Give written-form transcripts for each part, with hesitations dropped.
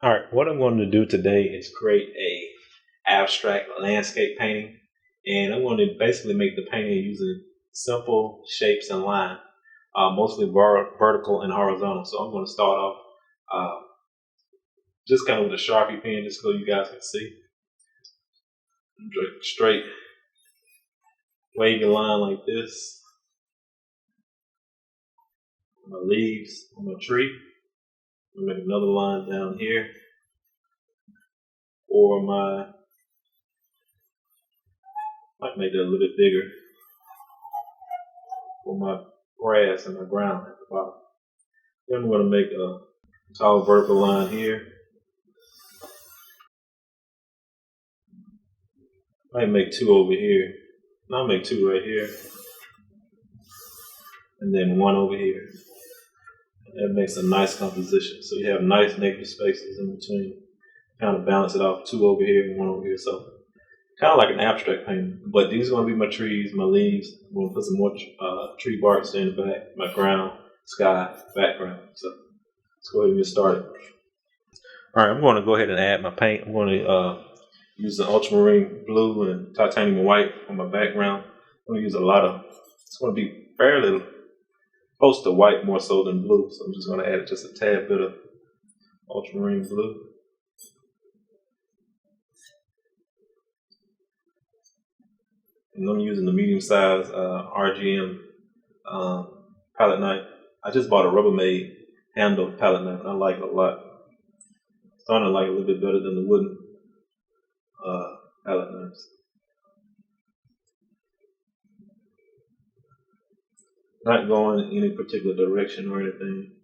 All right, what I'm going to do today is create a abstract landscape painting, and I'm going to basically make the painting using simple shapes and lines, mostly vertical and horizontal. So I'm going to start off uh, just kind of with a Sharpie pen, just so you guys can see. Straight wavy line like this. My leaves on my tree. I'll make another line down here. Or might make that a little bit bigger for my grass and my ground at the bottom. Then I'm going to make a tall vertical line here. Might make two over here. And I'll make two right here. And then one over here. And that makes a nice composition. So you have nice negative spaces in between. Kind of balance it off, two over here and one over here. So kind of like an abstract painting. But these are going to be my trees, my leaves. I'm going to put some more tree barks in the back, my ground, sky, background. So let's go ahead and get started. All right, I'm going to go ahead and add my paint. I'm going to use the ultramarine blue and titanium white on my background. I'm going to use a lot of, it's going to be fairly close to white more so than blue. So I'm just going to add just a tad bit of ultramarine blue. And I'm using the medium size RGM palette knife. I just bought a Rubbermaid handle palette knife and I like it a lot. Starting to like it a little bit better than the wooden palette knives. Not going in any particular direction or anything.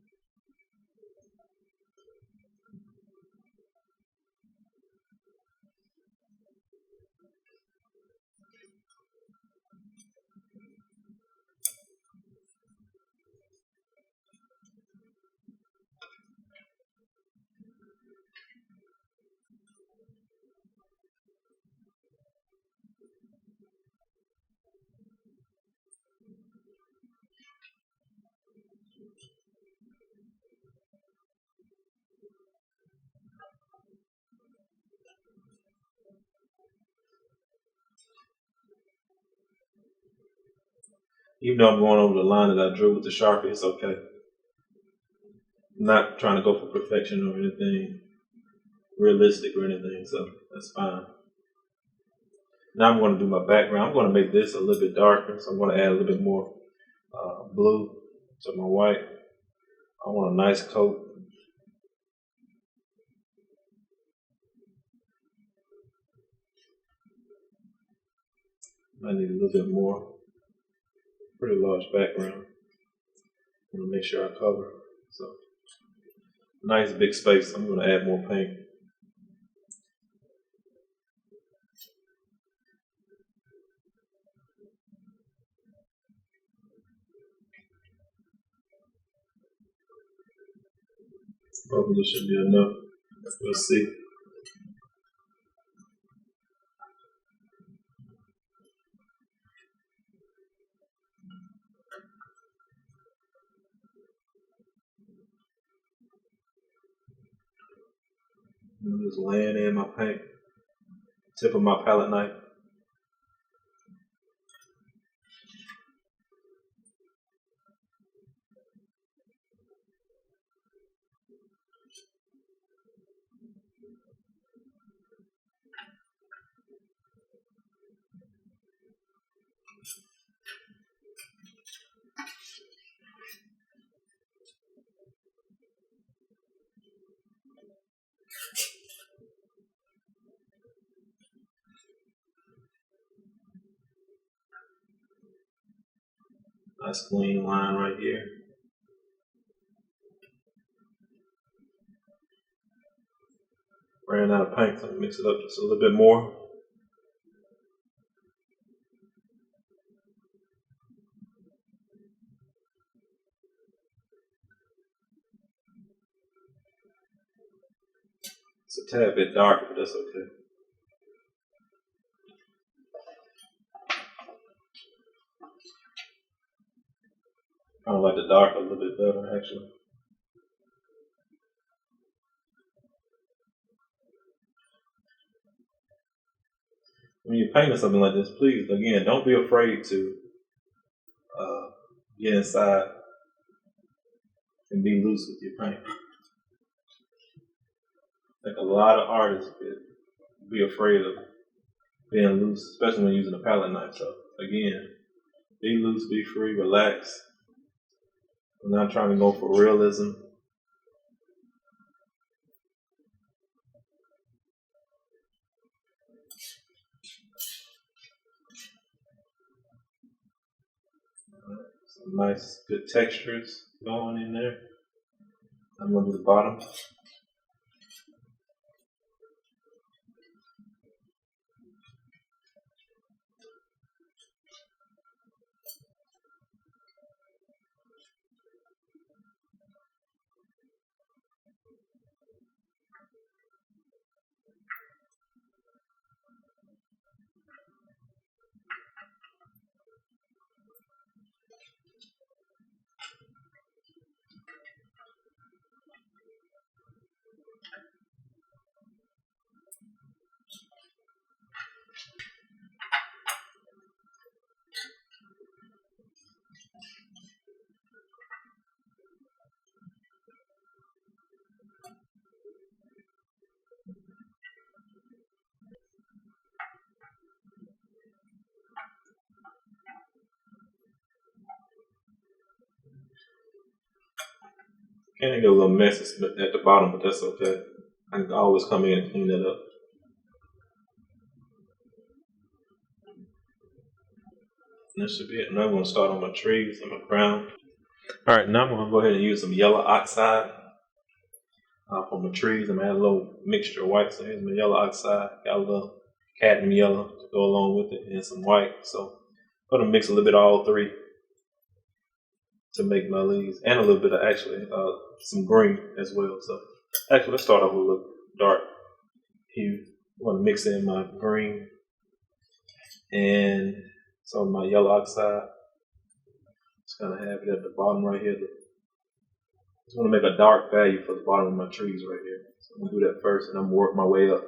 Even though I'm going over the line that I drew with the Sharpie, it's okay. I'm not trying to go for perfection or anything realistic or anything, so that's fine. Now I'm going to do my background. I'm going to make this a little bit darker, so I'm going to add a little bit more blue to my white. I want a nice coat. I need a little bit more. Pretty large background. I'm going to make sure I cover. So, nice big space. I'm going to add more paint. Hopefully this should be enough. We'll see. I'm just laying in my paint. Tip of my palette knife. Nice clean line right here. Ran out of paint, so mix it up just a little bit more. It's a tad bit darker, but that's okay. Kind of like the dark a little bit better, actually. when you're painting something like this, please, again, don't be afraid to get inside and be loose with your paint. I think a lot of artists be afraid of being loose, especially when using a palette knife. So again, be loose, be free, relax. I'm not trying to go for realism. Some nice, good textures going in there. I'm going to do the bottom. Can get a little messy at the bottom, but that's okay. I can always come in and clean that up. And that should be it. Now I'm going to start on my trees and my ground. Alright, now I'm going to go ahead and use some yellow oxide for my trees. I'm going to add a little mixture of white. So here's my yellow oxide. Got a little cadmium yellow to go along with it and some white. So I'm going to mix a little bit of all three to make my leaves, and a little bit of actually some green as well. So actually, let's start off with a little dark hue. I'm going to mix in my green and some of my yellow oxide. Just kind of have it at the bottom right here. Just want to make a dark value for the bottom of my trees right here. So I'm going to do that first, and I'm going to work my way up.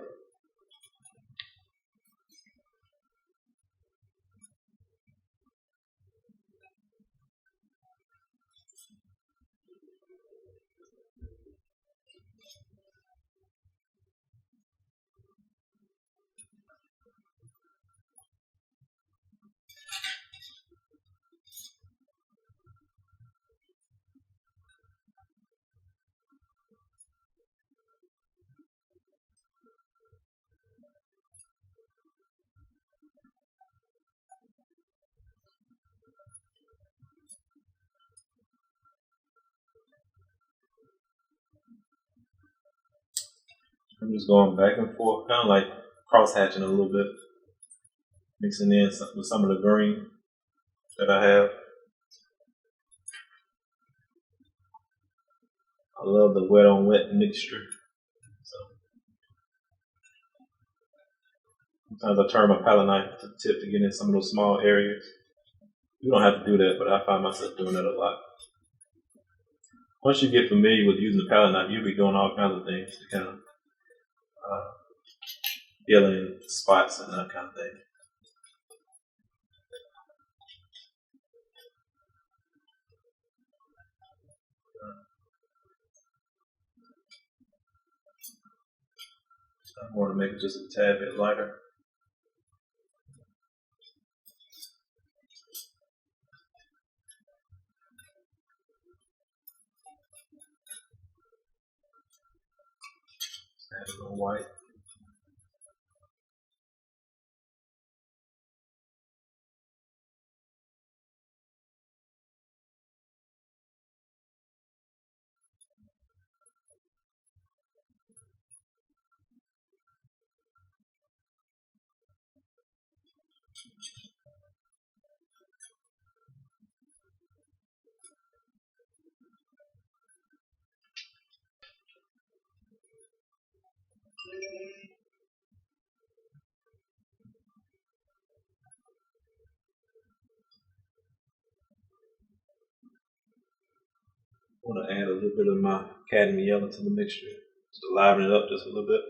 I'm just going back and forth, kind of like cross hatching a little bit, mixing in with some of the green that I have. I love the wet on wet mixture. So sometimes I turn my palette knife to the tip to get in some of those small areas. You don't have to do that, but I find myself doing that a lot. Once you get familiar with using the palette knife, you'll be doing all kinds of things to kind of fill in spots and that kind of thing. I want to make it just a tad bit lighter. Add a little white. I want to add a little bit of my cadmium yellow to the mixture just to liven it up just a little bit.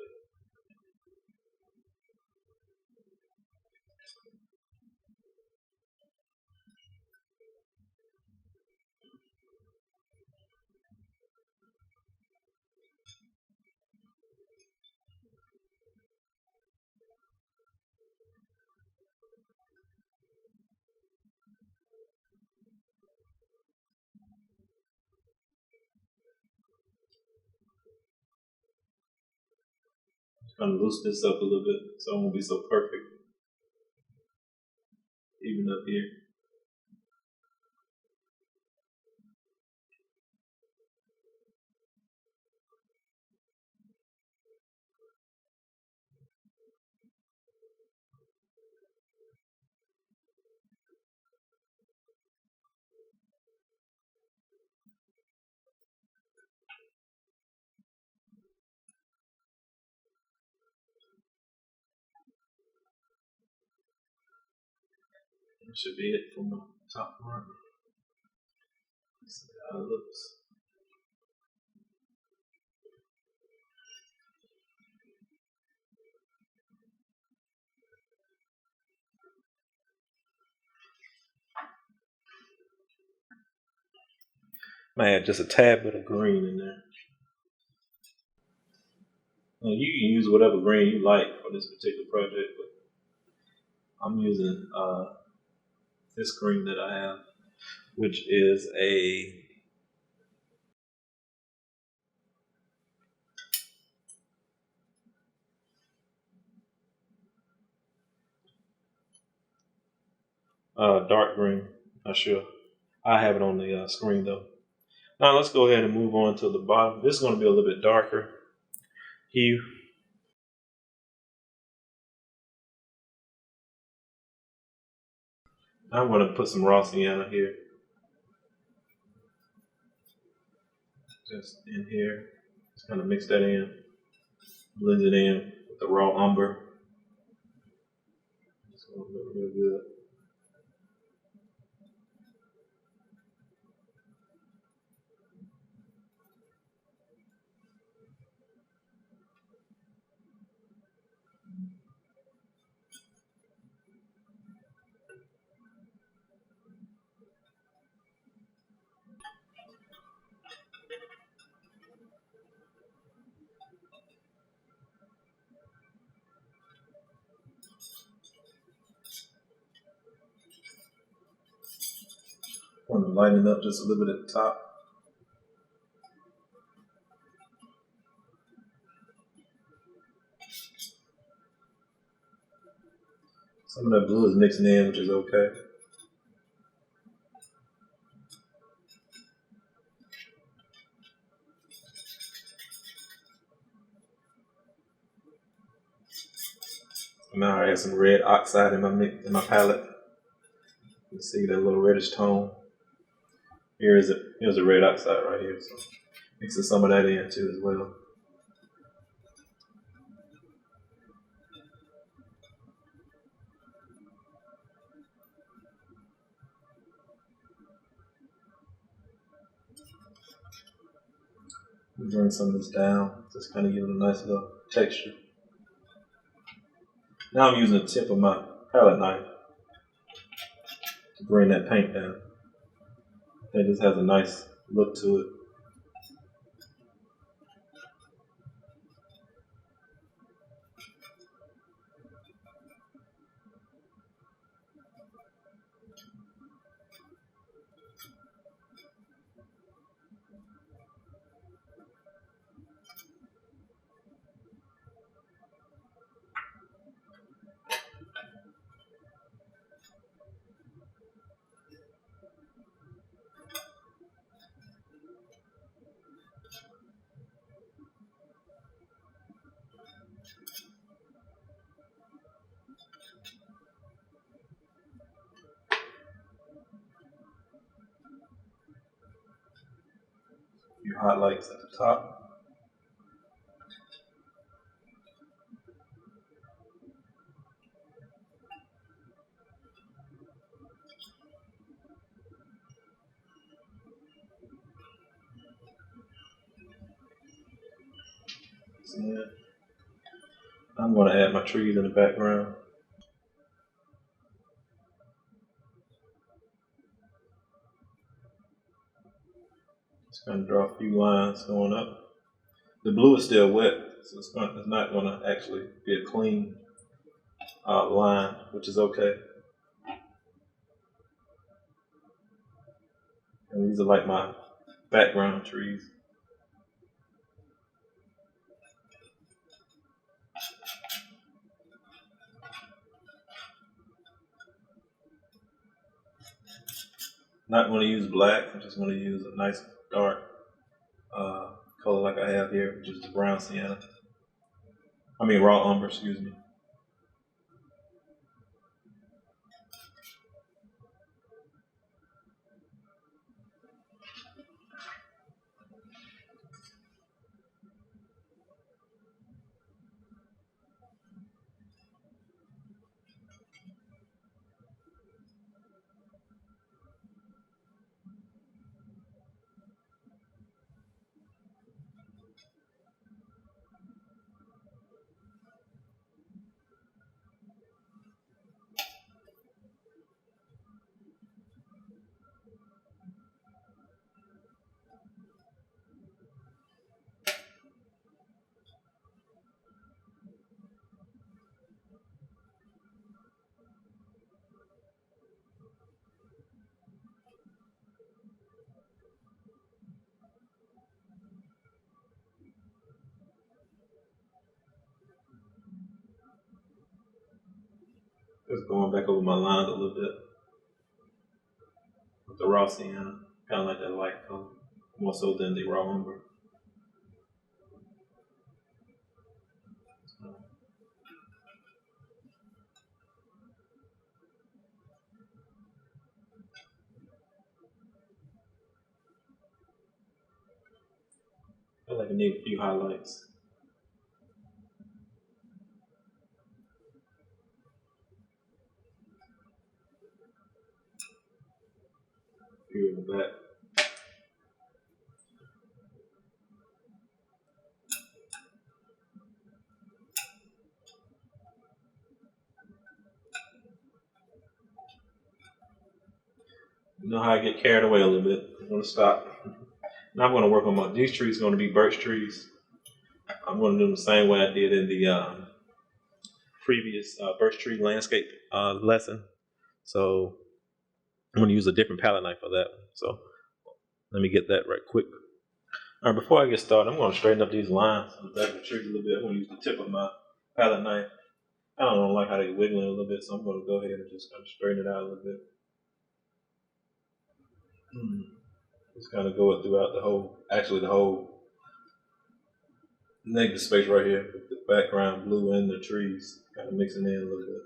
kind of loosen this up a little bit so it won't be so perfect. Even up here. That should be it for my top part. Let's see how it looks. Might add just a tad bit of green in there. Now you can use whatever green you like for this particular project, but I'm using this green that I have, which is a dark green. Not sure. I have it on the screen though. Now let's go ahead and move on to the bottom. This is going to be a little bit darker hue. I'm going to put some raw sienna here. Just in here. Just kind of mix that in. Blend it in with the raw umber. It's going to look real good. I want to lighten it up just a little bit at the top. Some of that blue is mixing in, which is okay. Now I have some red oxide in my palette. You can see that little reddish tone. Here's a red oxide right here, so mixing some of that in too as well. Bring some of this down, just kind of give it a nice little texture. Now I'm using the tip of my palette knife to bring that paint down. It just has a nice look to it. Your highlights at the top. Yeah. I'm going to add my trees in the background. Just going to draw a few lines going up. The blue is still wet, so it's not going to actually be a clean line, which is okay. And these are like my background trees. Not going to use black. I'm just going to use a nice dark uh, color like I have here, which is the brown sienna. I mean raw umber, excuse me. Just going back over my lines a little bit with the raw sienna, kind of like that light color, more so than the raw umber. I feel like I need a few highlights here in the back. You know how I get carried away a little bit. I'm going to stop. Now I'm going to work on these trees going to be birch trees. I'm going to do them the same way I did in the previous birch tree landscape lesson. So I'm going to use a different palette knife for that one. So let me get that right quick. All right, before I get started, I'm going to straighten up these lines on the back of the tree a little bit. I'm going to use the tip of my palette knife. I don't like how they're wiggling a little bit, so I'm going to go ahead and just kind of straighten it out a little bit. Just kind of go it throughout the whole negative space right here with the background blue and the trees, kind of mixing in a little bit.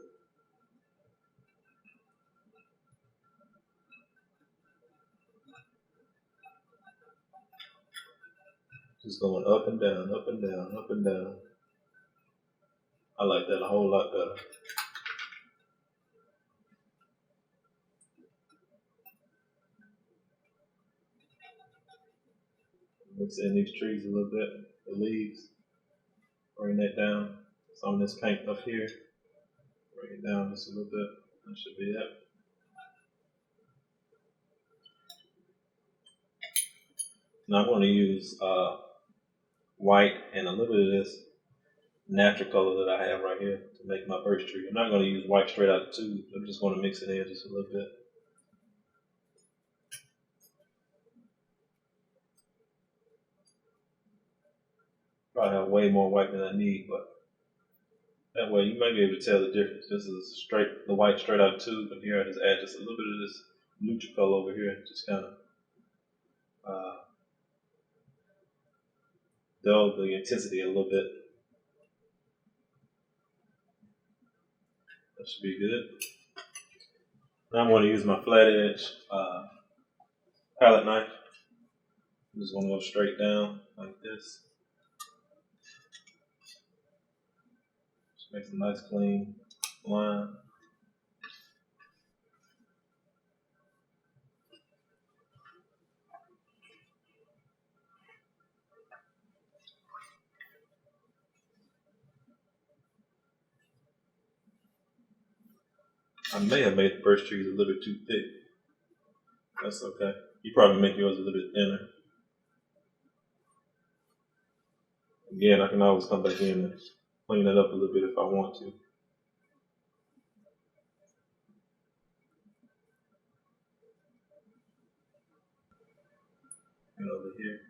Just going up and down, up and down, up and down. I like that a whole lot better. Mix in these trees a little bit, the leaves. Bring that down. Some of this paint up here. Bring it down just a little bit. That should be it. Now I'm going to use white and a little bit of this natural color that I have right here to make my birch tree. I'm not going to use white straight out of the tube. I'm just going to mix it in just a little bit. Probably have way more white than I need, but that way you might be able to tell the difference. This is the white straight out of the tube, and here I just add just a little bit of this neutral color over here, just kind of dull the intensity a little bit. That should be good. Now I'm going to use my flat edge palette knife. I'm just going to go straight down like this. Just makes a nice clean line. I may have made the birch trees a little bit too thick. That's okay. You probably make yours a little bit thinner. Again, I can always come back in and clean it up a little bit if I want to. And over here.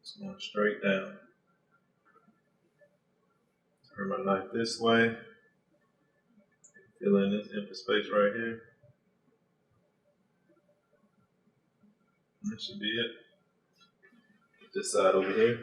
Just going straight down. Turn my knife this way. Fill in this empty space right here. That should be it. This side over here.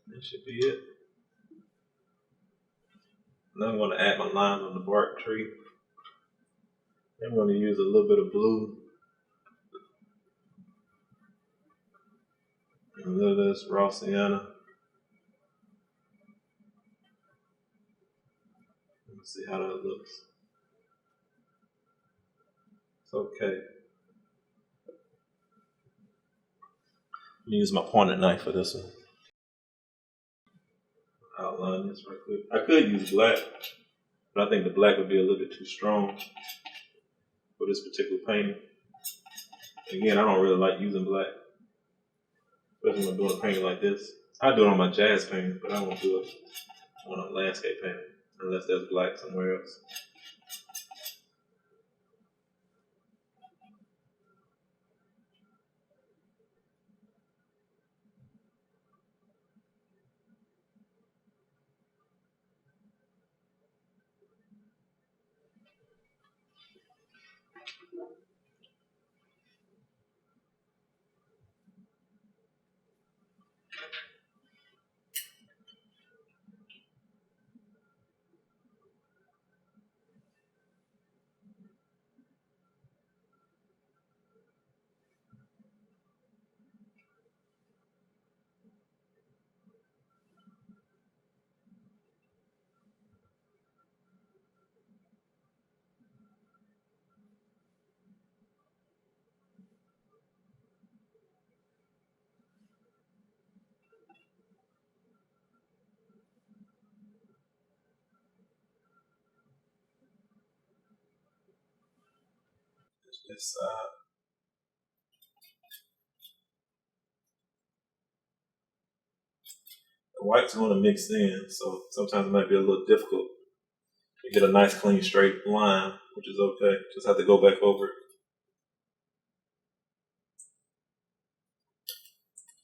That should be it. Now I'm going to add my lines on the bark tree. I'm going to use a little bit of blue and a little of this raw sienna. Let's see how that looks. It's okay. I'm going to use my pointed knife for this one. Outline this right quick. I could use black, but I think the black would be a little bit too strong for this particular painting. Again, I don't really like using black, especially when I'm doing a painting like this. I do it on my jazz painting, but I won't do it on a landscape painting unless there's black somewhere else. This the white's going to mix in, so sometimes it might be a little difficult to get a nice, clean, straight line, which is okay. Just have to go back over it,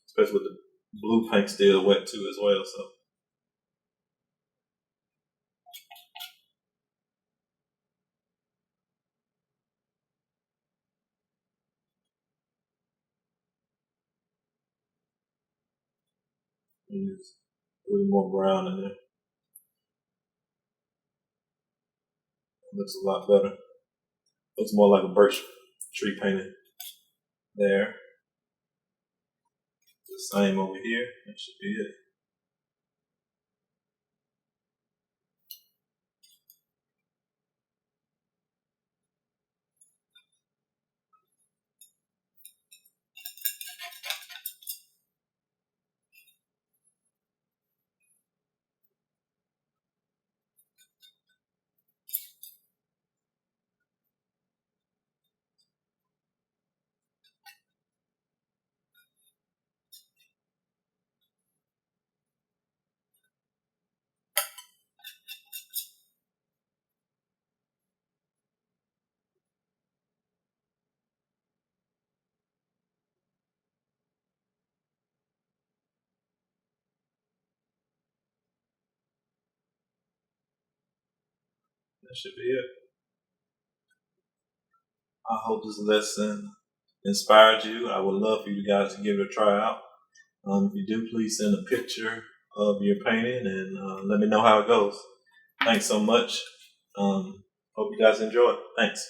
especially with the blue paint still wet too as well. So. Use a little more brown in there. It looks a lot better. Looks more like a birch tree painting there. The same over here. That should be it. That should be it. I hope this lesson inspired you. I would love for you guys to give it a try out. If you do, please send a picture of your painting and let me know how it goes. Thanks so much. Hope you guys enjoy it. Thanks.